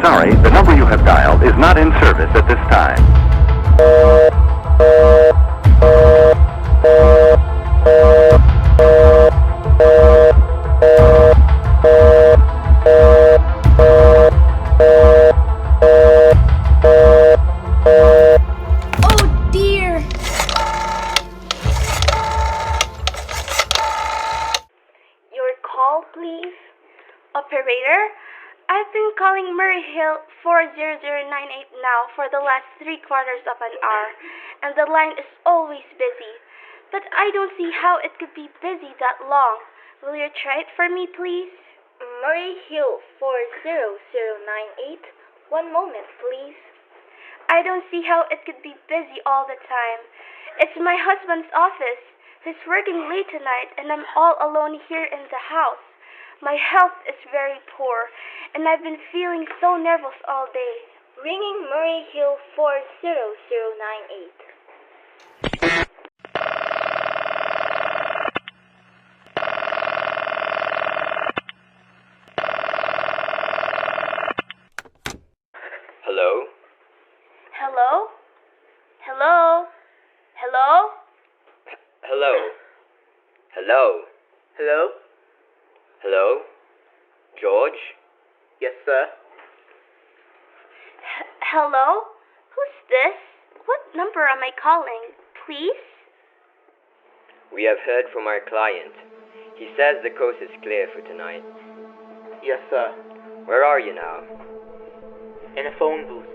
sorry, the number you have dialed is not in service at this time. Oh dear! Your call, please. Operator, I've been calling Murray Hill 40098 now for the last 3/4 of an hour, and the line is always busy. But I don't see how it could be busy that long. Will you try it for me, please? Murray Hill 40098. One moment, please. I don't see how it could be busy all the time. It's my husband's office. He's working late tonight, and I'm all alone here in the house. My health is very poor, and I've been feeling so nervous all day. Ringing Murray Hill 40098. Hello? Hello? Hello? Hello? Hello? Hello? Hello? Hello? George? Yes, sir. Hello? Who's this? What number am I calling? Please? We have heard from our client. He says the coast is clear for tonight. Yes, sir. Where are you now? In a phone booth.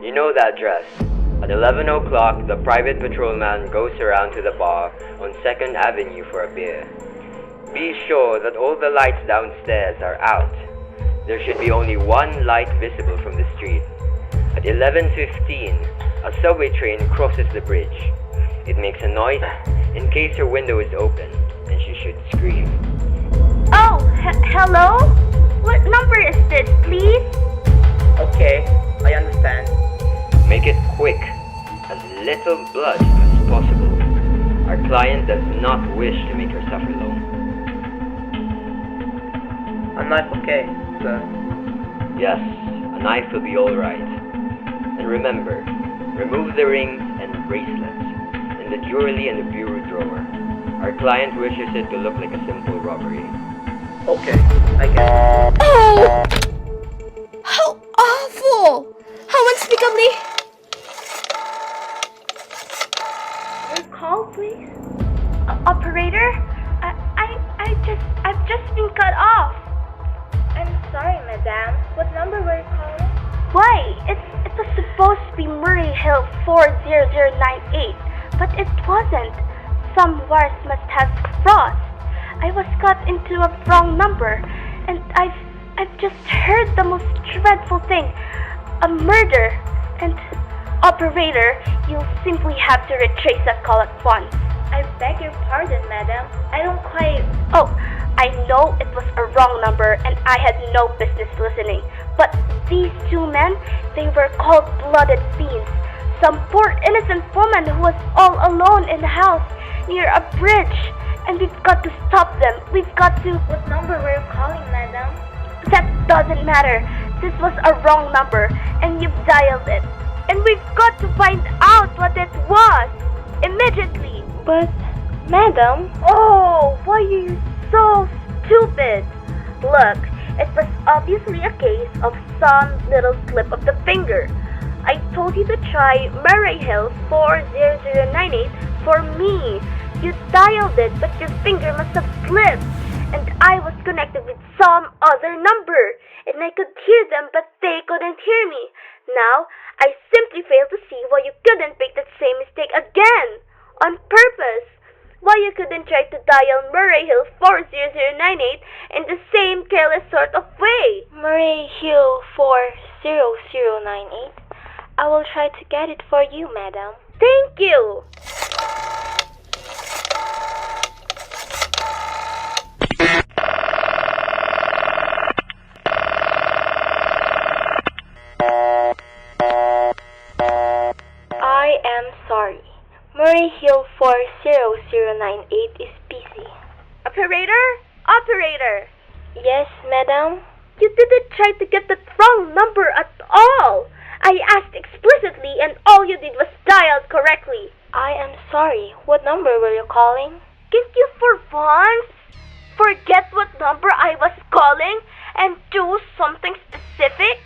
You know the address. At 11 o'clock, the private patrolman goes around to the bar on 2nd Avenue for a beer. Be sure that all the lights downstairs are out. There should be only one light visible from the street. At 11:15, a subway train crosses the bridge. It makes a noise in case her window is open, and she should scream. Oh, hello? What number is this, please? Okay, I understand. Make it quick, as little blood as possible. Our client does not wish to make her suffer long. A knife, okay, sir. Yes, a knife will be all right. And remember, remove the rings and bracelets and the jewelry in the bureau drawer. Our client wishes it to look like a simple robbery. Okay, I get it. Oh! How awful! How unspeakably... Your call, please. Operator, I've just been cut off. I'm sorry, madam. What number were you calling? Why? It was supposed to be Murray Hill 40098, but it wasn't. Some wires must have crossed. I was cut into a wrong number, and I've just heard the most dreadful thing. A murder. And operator, you'll simply have to retrace that call at once. I beg your pardon, madam. I don't quite... Oh, I know it was a wrong number and I had no business listening. But these two men, they were cold-blooded fiends. Some poor innocent woman who was all alone in the house near a bridge. And we've got to stop them. We've got to... What number were you calling, madam? That doesn't matter. This was a wrong number and you've dialed it. And we've got to find out what it was immediately. But, madam... Oh, why are you so stupid? Look, it was obviously a case of some little slip of the finger. I told you to try Murray Hill 40098 for me. You dialed it, but your finger must have slipped. And I was connected with some other number. And I could hear them, but they couldn't hear me. Now, I simply fail to see why you couldn't make that same mistake again. On purpose. Why you couldn't try to dial Murray Hill 40098 in the same careless sort of way. Murray Hill 40098. I will try to get it for you, madam. Thank you. I am sorry. Murray Hill 40098 is busy. Operator? Operator! Yes, madam? You didn't try to get that wrong number at all. I asked explicitly and all you did was dial correctly. I am sorry. What number were you calling? Can't you for once forget what number I was calling and do something specific?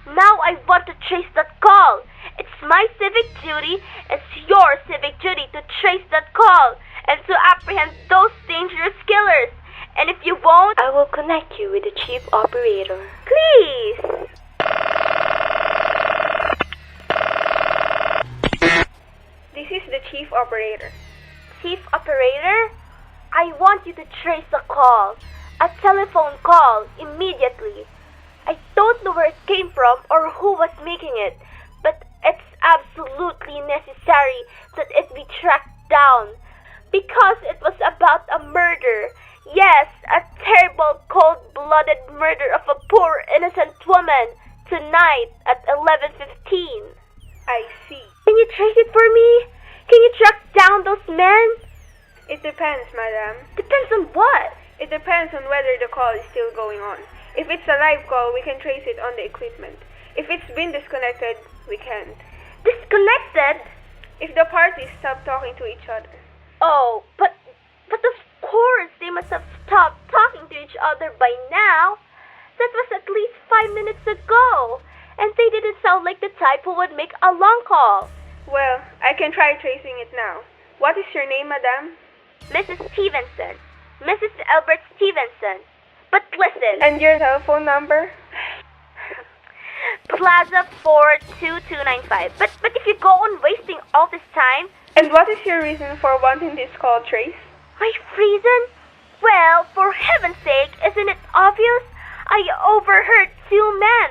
Now I want to trace that call. It's my civic duty, it's your civic duty to trace that call and to apprehend those dangerous killers. And if you won't, I will connect you with the chief operator. Please! This is the chief operator. Chief operator? I want you to trace the call. A telephone call, immediately. I don't know where it came from or who was making it, but it's absolutely necessary that it be tracked down. Because it was about a murder. Yes, a terrible cold-blooded murder of a poor innocent woman tonight at 11:15. I see. Can you trace it for me? Can you track down those men? It depends, madam. Depends on what? It depends on whether the call is still going on. If it's a live call, we can trace it on the equipment. If it's been disconnected, we can't. Disconnected? If the parties stop talking to each other. Oh, but of course they must have stopped talking to each other by now. That was at least 5 minutes ago. And they didn't sound like the type who would make a long call. Well, I can try tracing it now. What is your name, madam? Mrs. Stevenson. Mrs. Albert Stevenson. But listen. And your telephone number? Plaza 42295. But if you go on wasting all this time. And what is your reason for wanting this call traced? My reason? Well, for heaven's sake, isn't it obvious? I overheard 2 men.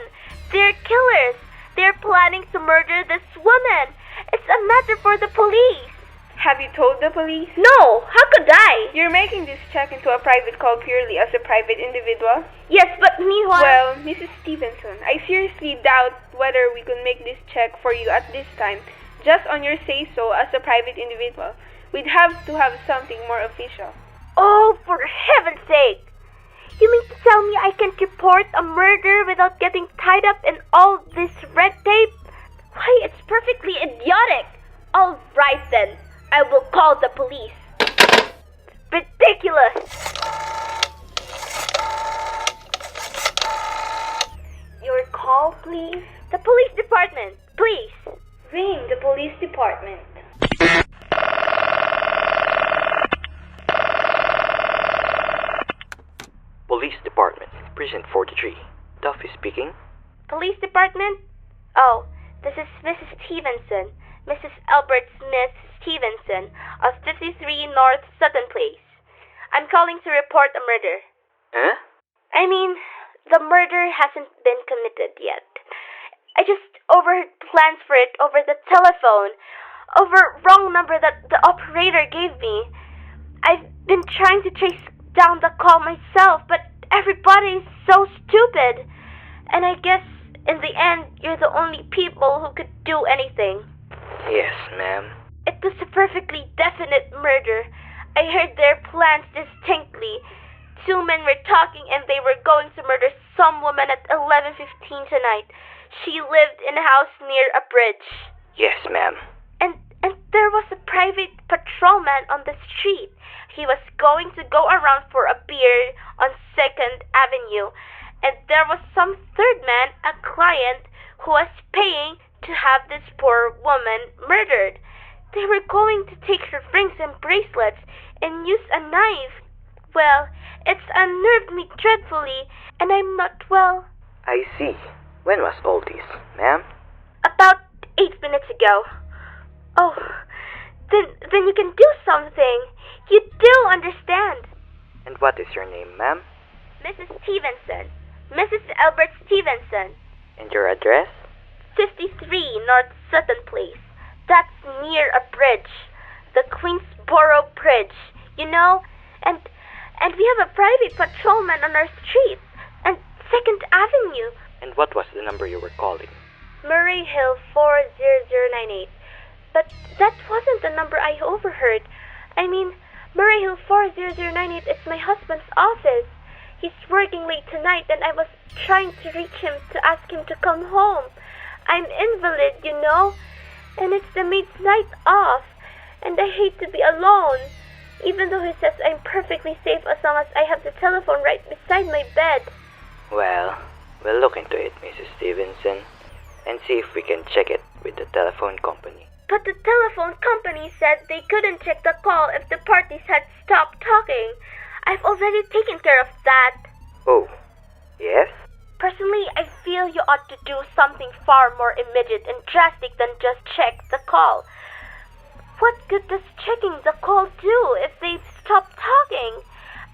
They're killers. They're planning to murder this woman. It's a matter for the police. Have you told the police? No, how could I? You're making this check into a private call purely as a private individual? Yes, but meanwhile... Well, Mrs. Stevenson, I seriously doubt whether we could make this check for you at this time, just on your say-so as a private individual. We'd have to have something more official. Oh, for heaven's sake! You mean to tell me I can't report a murder without getting tied up in all this red tape? Why, it's perfectly idiotic. All right then, I will call the police. Ridiculous. Your call, please? The police department, please. Ring the police department. Police Department, Precinct 43. Duffy speaking. Police department? Oh, this is Mrs. Stevenson, Mrs. Albert Smith Stevenson of 53 North Sutton Place. I'm calling to report a murder. Huh? I mean, the murder hasn't been committed yet. I just overheard plans for it over the telephone, over wrong number that the operator gave me. I've been trying to trace down the call myself, but everybody is so stupid. And I guess in the end, you're the only people who could do anything. Yes, ma'am. It was a perfectly definite murder. I heard their plans distinctly. 2 men were talking and they were going to murder some woman at 11:15 tonight. She lived in a house near a bridge. Yes, ma'am. And there was a private patrolman on the street. He was going to go around for a beer on 2nd Avenue. And there was some third man, a client, who was paying to have this poor woman murdered. They were going to take her rings and bracelets and use a knife. Well, it's unnerved me dreadfully, and I'm not well. I see. When was all this, ma'am? About 8 minutes ago. Oh, then you can do something. You do understand. And what is your name, ma'am? Mrs. Stevenson. Mrs. Albert Stevenson. And your address? 53 North Sutton Place. That's near a bridge. The Queensboro Bridge, you know? And we have a private patrolman on our street. And 2nd Avenue. And what was the number you were calling? Murray Hill 40098. But that wasn't the number I overheard. I mean, Murray Hill 40098 is my husband's office. He's working late tonight and I was trying to reach him to ask him to come home. I'm invalid, you know, and it's the maid's night off, and I hate to be alone, even though he says I'm perfectly safe as long as I have the telephone right beside my bed. Well, we'll look into it, Mrs. Stevenson, and see if we can check it with the telephone company. But the telephone company said they couldn't check the call if the parties had stopped talking. I've already taken care of that. Oh, yes? Personally, I feel you ought to do something far more immediate and drastic than just check the call. What good does checking the call do if they've stopped talking?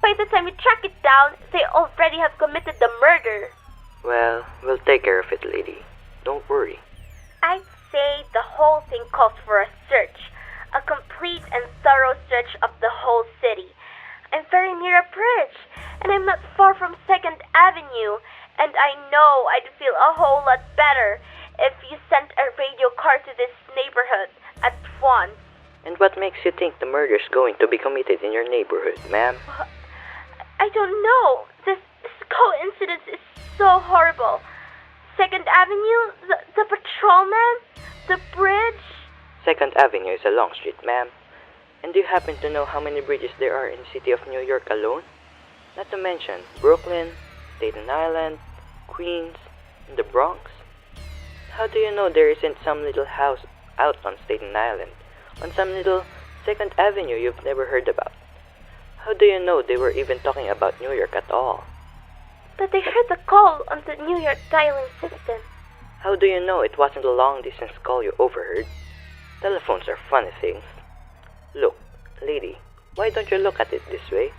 By the time we track it down, they already have committed the murder. Well, we'll take care of it, lady. Don't worry. I'd say the whole thing calls for a search. A complete and thorough search of the whole city. I'm very near a bridge, and I'm not far from 2nd Avenue, and I know I'd feel a whole lot better if you sent a radio car to this neighborhood at once. And what makes you think the murder's going to be committed in your neighborhood, ma'am? I don't know. This coincidence is so horrible. 2nd Avenue, the patrolman, the bridge. 2nd Avenue is a long street, ma'am. And do you happen to know how many bridges there are in the city of New York alone? Not to mention Brooklyn, Staten Island, Queens, and the Bronx. How do you know there isn't some little house out on Staten Island, on some little 2nd Avenue you've never heard about? How do you know they were even talking about New York at all? But I heard the call on the New York dialing system. How do you know it wasn't a long-distance call you overheard? Telephones are funny things. Look, lady, why don't you look at it this way?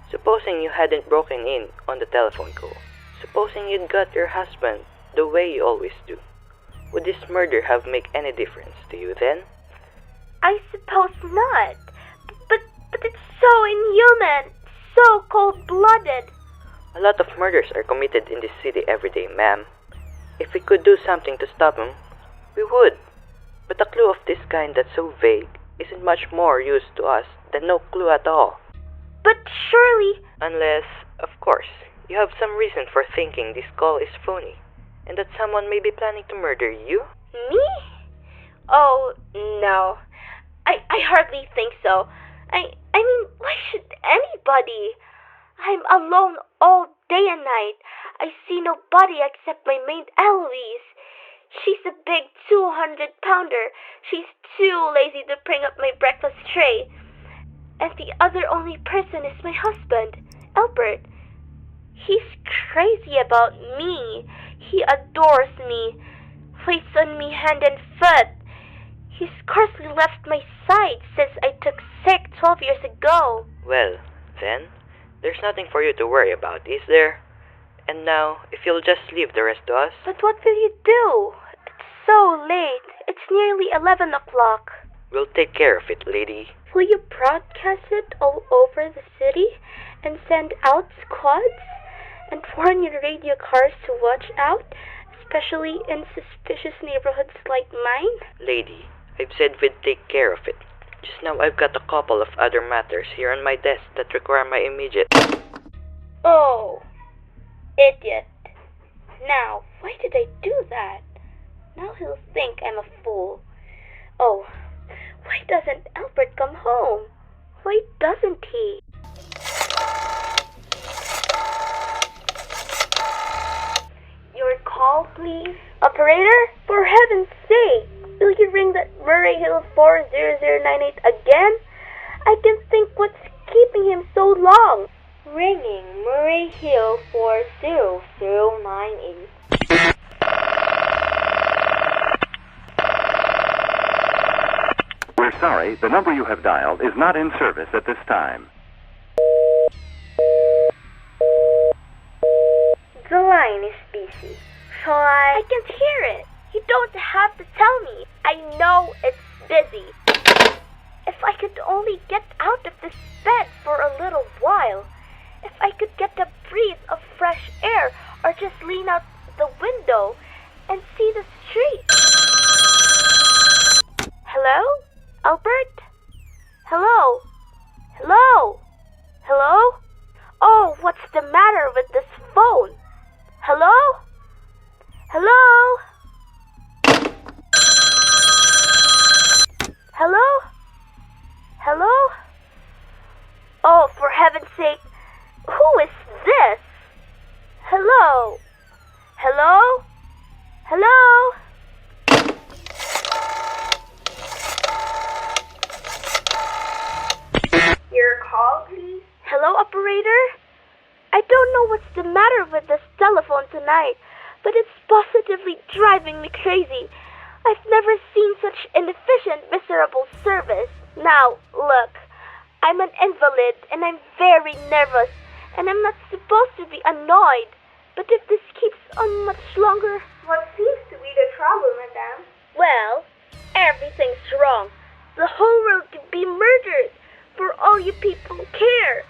Supposing you hadn't broken in on the telephone call. Supposing you'd got your husband the way you always do. Would this murder have made any difference to you then? I suppose not. But it's so inhuman, so cold-blooded. A lot of murders are committed in this city every day, ma'am. If we could do something to stop them, we would. But a clue of this kind that's so vague isn't much more use to us than no clue at all. But surely... Unless, of course, you have some reason for thinking this call is phony, and that someone may be planning to murder you? Me? Oh, no. I hardly think so. I mean, why should anybody? I'm alone all day and night. I see nobody except my maid Eloise. She's a big 200-pounder. She's too lazy to bring up my breakfast tray. And the other only person is my husband, Albert. He's crazy about me. He adores me, waits on me hand and foot. He scarcely left my side since I took sick 12 years ago. Well, then, there's nothing for you to worry about, is there? And now, if you'll just leave the rest to us... But what will you do? It's so late. It's nearly 11 o'clock. We'll take care of it, lady. Will you broadcast it all over the city and send out squads and warn your radio cars to watch out, especially in suspicious neighborhoods like mine? Lady, I've said we'd take care of it. Just now I've got a couple of other matters here on my desk that require my immediate... Oh, idiot. Now, why did I do that? Now he'll think I'm a fool. Oh, why doesn't Albert come home? Why doesn't he? Your call, please. Operator? For heaven's sake, will you ring that Murray Hill 40098 again? I can't think what's keeping him so long. Ringing Murray Hill 40098. We're sorry, the number you have dialed is not in service at this time. The line is busy. Shall I can't hear it. You don't have to tell me. I know it's busy. If I could only get out of this bed for a little while. If I could get a breath of fresh air or just lean out the window and see the street. Hello? Albert? Hello? Hello? Hello? Oh, what's the matter with this phone? Hello? Hello? Hello? Hello? Oh, for heaven's sake, who is this? Hello? Hello? Hello? Your call, please? Hello, operator? I don't know what's the matter with this telephone tonight, but it's positively driving me crazy. I've never seen such inefficient, miserable service. Now, look, I'm an invalid and I'm very nervous, and I'm not supposed to be annoyed. But if this keeps on much longer... What seems to be the trouble, madam? Well, everything's wrong. The whole world could be murdered, for all you people care.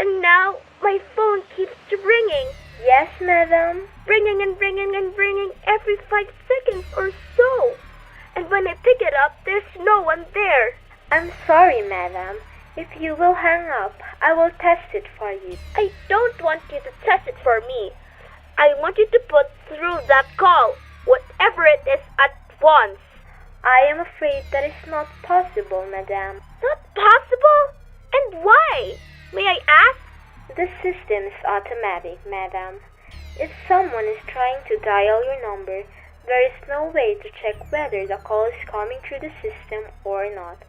And now my phone keeps ringing. Yes, madam. Ringing and ringing and ringing every 5 seconds or so. And when I pick it up, there's no one there. I'm sorry, madam. If you will hang up, I will test it for you. I don't want you to test it for me. I want you to put through that call, whatever it is, at once. I am afraid that is not possible, madam. Not possible? And why? May I ask? The system is automatic, madam. If someone is trying to dial your number, there is no way to check whether the call is coming through the system or not,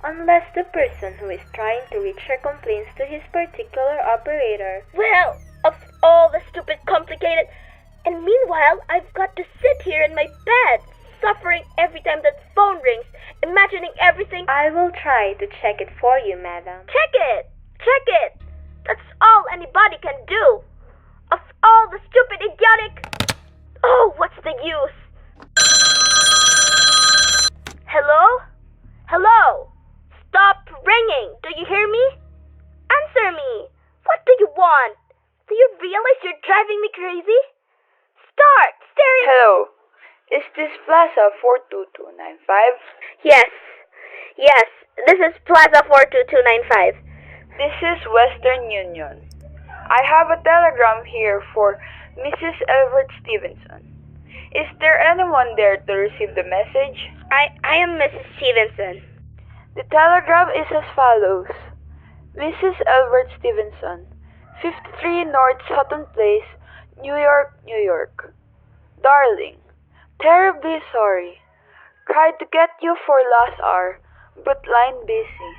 unless the person who is trying to reach her complains to his particular operator. Well, of all the stupid complicated... And meanwhile, I've got to sit here in my bed, suffering every time that phone rings, imagining everything... I will try to check it for you, madam. Check it! Check it! That's all anybody can do. Of all the stupid idiotic... Oh, what's the use? Hello? Hello? Stop ringing! Do you hear me? Answer me! What do you want? Do you realize you're driving me crazy? Start staring... Hello. Is this Plaza 42295? Yes. Yes, this is Plaza 42295. This is Western Union. I have a telegram here for Mrs. Elbert Stevenson. Is there anyone there to receive the message? I am Mrs. Stevenson. The telegram is as follows. Mrs. Elbert Stevenson, 53 North Sutton Place, New York, New York. Darling, terribly sorry. Tried to get you for last hour, but line busy.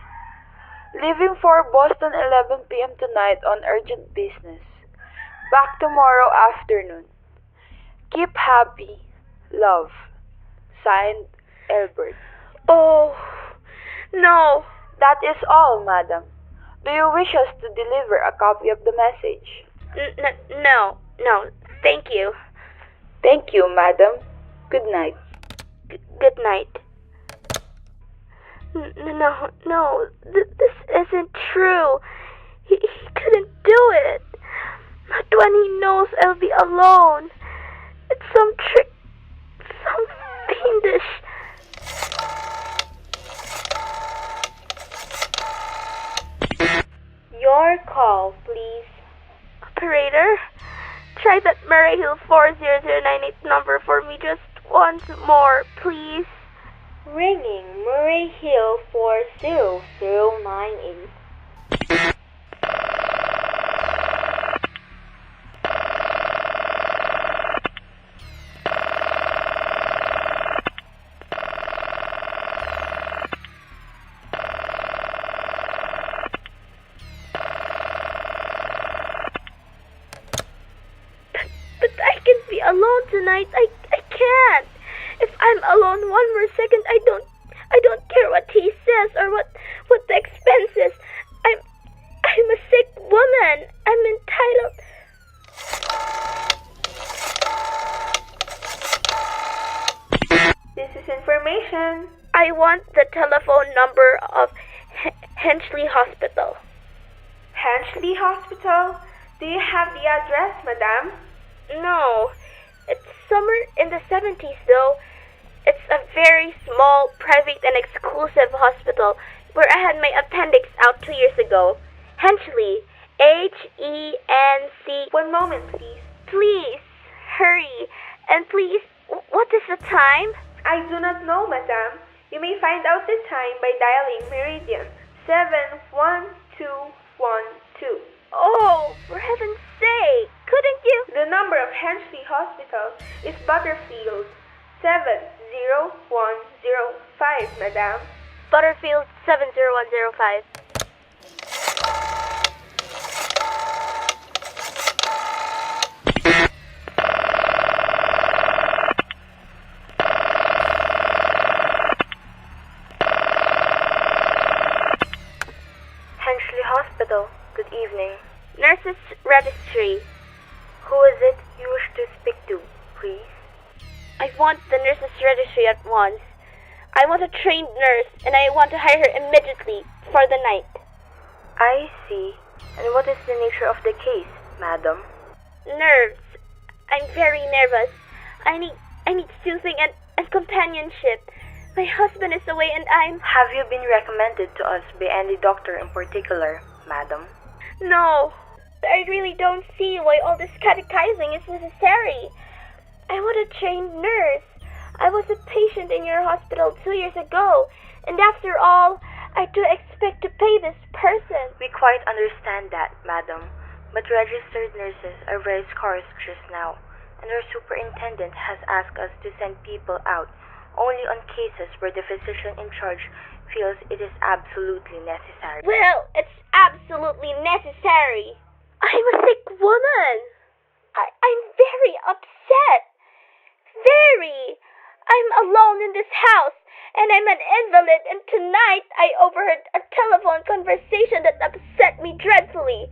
Leaving for Boston 11 p.m. tonight on urgent business. Back tomorrow afternoon. Keep happy. Love. Signed, Elbert. Oh, no. That is all, madam. Do you wish us to deliver a copy of the message? No. Thank you. Thank you, madam. Good night. Good night. No, this isn't true. He couldn't do it. Not when he knows I'll be alone. It's some trick, some fiendish... Your call, please. Operator, try that Murray Hill 40098 number for me just once more, please. Ringing Murray Hill 40098. But I can't be alone tonight. I can't. If I'm alone one more second, I don't care what he says or what the expense is. I'm a sick woman. I'm entitled. This is information. I want the telephone number of Henchley Hospital. Henchley Hospital? Do you have the address, madam? No, it's somewhere in the 70s though. It's a very small, private and exclusive hospital where I had my appendix out 2 years ago. Henchley, Henc. 1 moment, please. Please, hurry. And please, what is the time? I do not know, madam. You may find out the time by dialing Meridian 71212. Oh, for heaven's sake, couldn't you? The number of Hensley Hospital is Butterfield 70105, madam. Butterfield 70105. Hensley Hospital, good evening. Nurses Registry. Who is it you wish to speak to, please? I want the nurses registry at once. I want a trained nurse and I want to hire her immediately for the night. I see. And what is the nature of the case, madam? Nerves. I'm very nervous. I need soothing and companionship. My husband is away and I'm... Have you been recommended to us by any doctor in particular, madam? No. I really don't see why all this catechizing is necessary. I want a trained nurse. I was a patient in your hospital 2 years ago, and after all, I do expect to pay this person. We quite understand that, madam, but registered nurses are very scarce just now, and our superintendent has asked us to send people out only on cases where the physician in charge feels it is absolutely necessary. Well, it's absolutely necessary. I'm a sick woman. I'm very upset. Very. I'm alone in this house, and I'm an invalid, and tonight I overheard a telephone conversation that upset me dreadfully.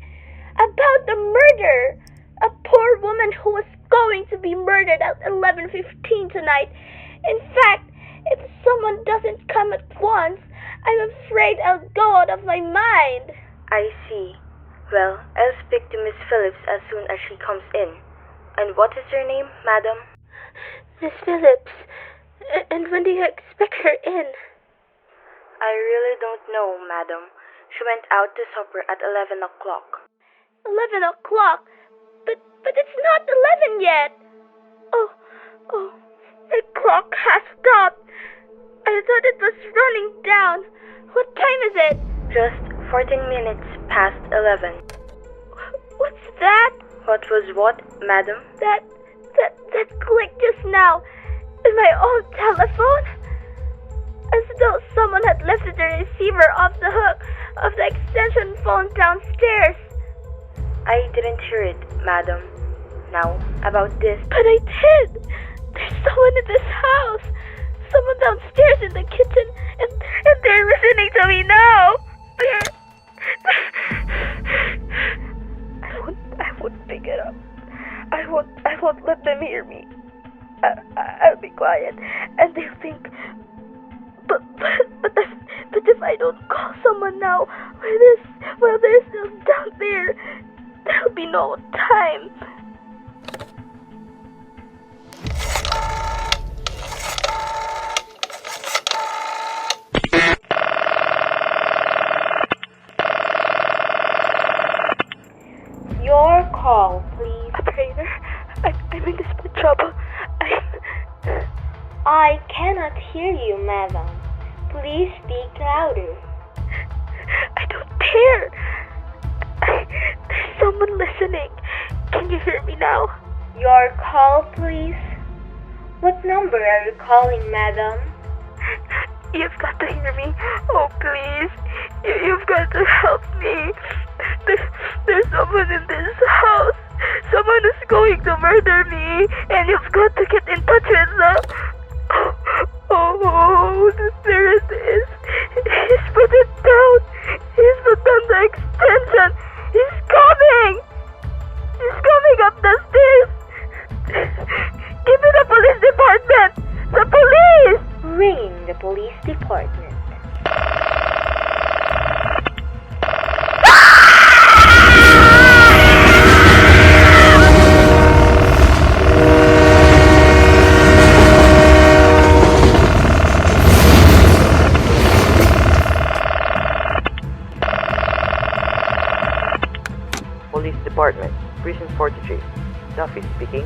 About the murder. A poor woman who was going to be murdered at 11:15 tonight. In fact, if someone doesn't come at once, I'm afraid I'll go out of my mind. I see. Well, I'll speak to Miss Phillips as soon as she comes in. And what is your name, madam? Miss Phillips. And when do you expect her in? I really don't know, madam. She went out to supper at 11 o'clock. 11 o'clock? But it's not 11 yet. Oh, the clock has stopped. I thought it was running down. What time is it? Just 14 minutes past 11. What's that? What was what, madam? That click just now. In my own telephone? As though someone had lifted the receiver off the hook of the extension phone downstairs. I didn't hear it, madam. Now, about this. But I did. There's someone in this house. Someone downstairs in the kitchen. And they're listening to me now. I won't pick it up. I won't let them hear me. I'll be quiet, and they'll think. But if I don't call someone now, while they're still down there, there'll be no time. Your call, please. Operator, I'm in desperate trouble. I cannot hear you, madam. Please speak louder. I don't dare. There's someone listening. Can you hear me now? Your call, please. What number are you calling, madam? You've got to hear me. Oh, please. You've got to help me. There's someone in this house. Someone is going to murder me. And you've got to get in touch with them. Oh, the spirit is. He's put it down. He's put down the extension. He's coming. He's coming up the stairs. Give me the police department. The police. Ringing the police department. Street. Duffy speaking.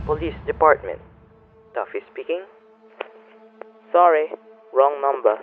Police Department. Duffy speaking. Sorry, wrong number.